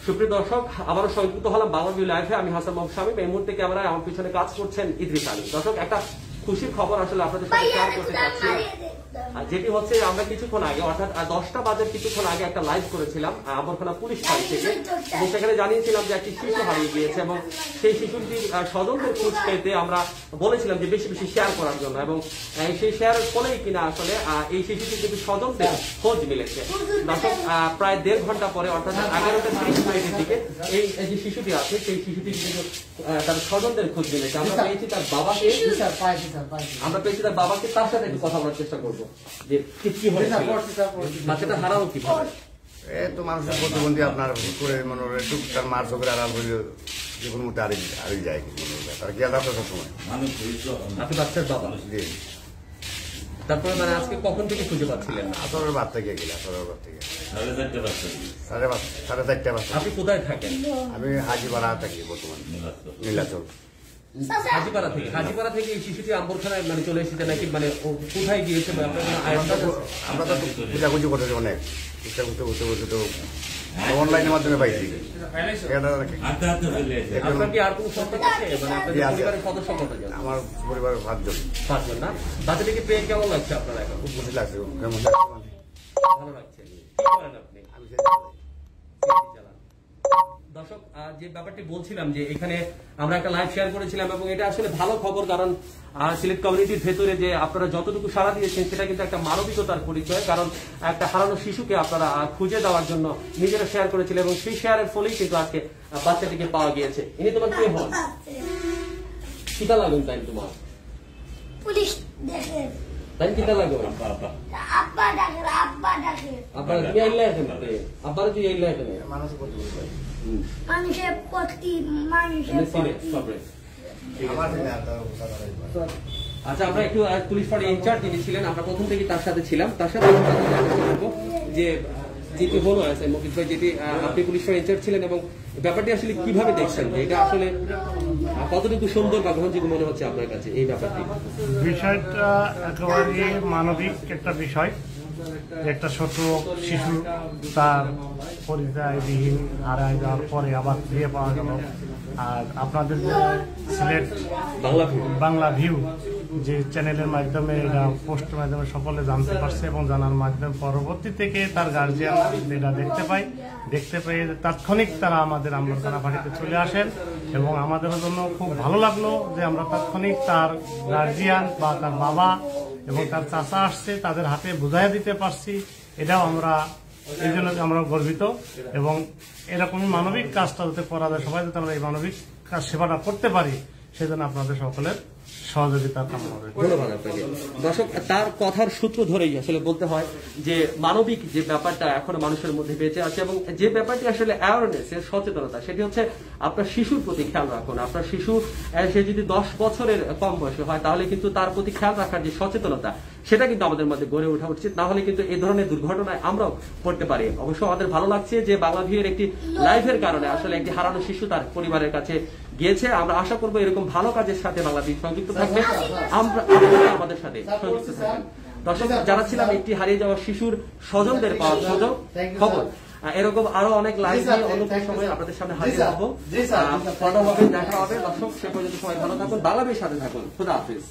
সুপ্রিয় দর্শক, আবারও সংযুক্ত হলাম বাংলাভিউ লাইভে। আমি হাসান মোহাম্মদ শামীম। এই মুহূর্তে ক্যামেরায় আমার পিছনে কাজ করছেন ইদ্রিস আলী। দর্শক, একটা খুশির খবর আসলে আপনাদের সাথে শেয়ার করতে চাচ্ছি, যেটি হচ্ছে আমরা কিছুক্ষণ আগে অর্থাৎ 10টা বাজে কিছুক্ষণ আগে একটা লাইভ করেছিলাম আম্বরখানা পুলিশ ফাঁড়ি থেকে, এবং সেখানে জানিয়েছিলাম যে একটি শিশু হারিয়ে গিয়েছে এবং সেই শিশুটির স্বজনদের খোঁজ পেতে আমরা বলেছিলাম যে বেশি বেশি শেয়ার করার জন্য, এবং সেই শেয়ারের ফলেই কিনা আসলে এই শিশুটির কিন্তু স্বজনদের খোঁজ মিলেছে। দর্শক, প্রায় 1.5 ঘন্টা পরে অর্থাৎ 11টা 30 মিনিটের দিকে এই যে শিশুটি আছে সেই শিশুটি কিন্তু তার স্বজনদের খোঁজ মিলেছে। আমরা পেয়েছি তার বাবাকে, তার সাথে একটু কথা বলার চেষ্টা করবো যে কি হয়েছে, বাচ্চাটা হারানো কিভাবে। তো মানুষের প্রতিবন্ধী আপনার করে মনে হয় তার মার চোখের আড়াল হয়ে যে কোনো মতো আরেক যায় তার খেয়াল রাখতে সবসময়। আপনি বাচ্চার বাবা, তারপরে মানে আজকে কখন থেকে খুঁজে পাচ্ছিলেন? আসরের বাদ থেকে গেলে আসরের বাদ থেকে 4:30 বাজে। আপনি কোথায় থাকেন? আমি হাজিপাড়া থাকি বর্তমানে, নীলাচল। হাজিপাড়া থেকে এই শিশুটি আম্বরখানায় মানে চলে এসেছে নাকি, মানে কোথায় গিয়েছে? আমরা তো খুঁজাখুঁজি করতেছি অনেক, চেষ্টা করতে করতে তো অনলাইনের মাধ্যমে পাইছি। আপনার কি আর কোনো সন্তান আছে? মানে আপনাদের পরিবারের সদস্য কতজন? আমার পরিবারের 5 জন। 5 জন না? বাচ্চাটিকে পেয়ে কেমন লাগছে আপনার? এখন খুব খুশি লাগছে। কেমন ভালো লাগছে। কি করেন আপনি? আমি দর্শক, যে ব্যাপারটি বলছিলাম যে এখানে আমরা একটা লাইভ শেয়ার করেছিলাম এবং এটা আসলে ভালো খবর, কারণ সিলেট কমিউনিটির ভেতরে যে আপনারা যতটুকু সাড়া দিয়েছেন সেটা কিন্তু একটা মানবিকতার পরিচয়, কারণ একটা হারানো শিশুকে আপনারা খুঁজে দেওয়ার জন্য নিজেরা শেয়ার করেছিলেন এবং সেই শেয়ারের ফলেই কিন্তু আজকে বাচ্চাটিকে পাওয়া গিয়েছে। ইনি তোমার কে হন? কিতা লাগুন তাই তোমার? পুলিশ দেখেন তাই কিতা লাগুন? আব্বা ডাকে, আব্বা ডাকে। আপনারা কি আইলা এখন? আপনারা কি আইলা এখন? মানুষের প্রতিবন্ধী মানুষের প্রতি আচ্ছা, আমরা একটু পুলিশ ফাঁড়ি ইনচার্জ যিনি ছিলেন, আমরা প্রথম থেকে তার সাথে ছিলাম, তার সাথে যে যেটি হলো মফিজ ভাই, যেটি আপনি পুলিশ ফাঁড়ি ইনচার্জ ছিলেন এবং ব্যাপারটি আসলে কিভাবে দেখছেন, যে এটা আসলে কতটুকু সুন্দর বা গ্রহণযোগ্য মনে হচ্ছে আপনার কাছে এই ব্যাপারটি? বিষয়টা একেবারে মানবিক একটা বিষয়। একটা ছোট শিশু তার পরিচয়বিহীন হারায় যাওয়ার পরে আবার ফিরে পাওয়া গেল। আর আপনাদের যে সিলেট বাংলা ভিউ যে চ্যানেলের মাধ্যমে এটা পোস্টের মাধ্যমে সকলে জানতে পারছে এবং জানার মাধ্যমে পরবর্তী থেকে তার গার্জিয়ান এটা দেখতে পেয়ে তাৎক্ষণিক তারা আমাদের আম্বরখানা ফাঁড়িতে চলে আসেন এবং আমাদের জন্য খুব ভালো লাগলো যে আমরা তাৎক্ষণিক তার গার্জিয়ান বা তার বাবা এবং তার চাচা আসছে তাদের হাতে বুঝাইয়া দিতে পারছি। এটাও আমরা এই জন্য আমরা গর্বিত এবং এরকমই মানবিক কাজটা যাতে করা যায়, সবাই যাতে আমরা এই মানবিক কাজ সেবাটা করতে পারি, সেজন্য আপনাদের সকলের সহযোগিতা কামনা করি। ধন্যবাদ আপনাকে। দর্শক, তার কথার সূত্র ধরেই আসলে বলতে হয় যে মানবিক যে ব্যাপারটা এখনো মানুষের মধ্যে বেঁচে আছে এবং যে ব্যাপারটি আসলে অ্যাওয়ারনেস, সচেতনতা, সেটি হচ্ছে আপনার শিশুর প্রতি খেয়াল রাখুন। আপনার শিশু সে যদি 10 বছরের কম বয়সে হয় তাহলে কিন্তু তার প্রতি খেয়াল রাখার যে সচেতনতা সেটা কিন্তু আমাদের মধ্যে গড়ে ওঠা উচিত, না হলে কিন্তু এই ধরনের দুর্ঘটনায় আমরাও পড়তে পারি। অবশ্য আমাদের ভালো লাগছে যে বাংলা ভিউয়ের একটি লাইভের কারণে আসলে একটি হারানো শিশু তার পরিবারের কাছে গিয়েছে। আমরা আশা করবো এরকম ভালো কাজের সাথে বাংলা ভিউ সংযুক্ত থাকবে, আমাদের সাথে সংযুক্ত থাকবেন। দর্শক, যারা ছিলাম একটি হারিয়ে যাওয়া শিশুর স্বজনদের পাওয়ার খবর, এরকম আরো অনেক লাইভ নিয়ে অন্য সময় আপনাদের সামনে হাজির হবো, কথা হবে, দেখা হবে। দর্শক, সে পর্যন্ত সবাই ভালো থাকুন, বাংলা ভিউর সাথে থাকুন। খুদা হাফিজ।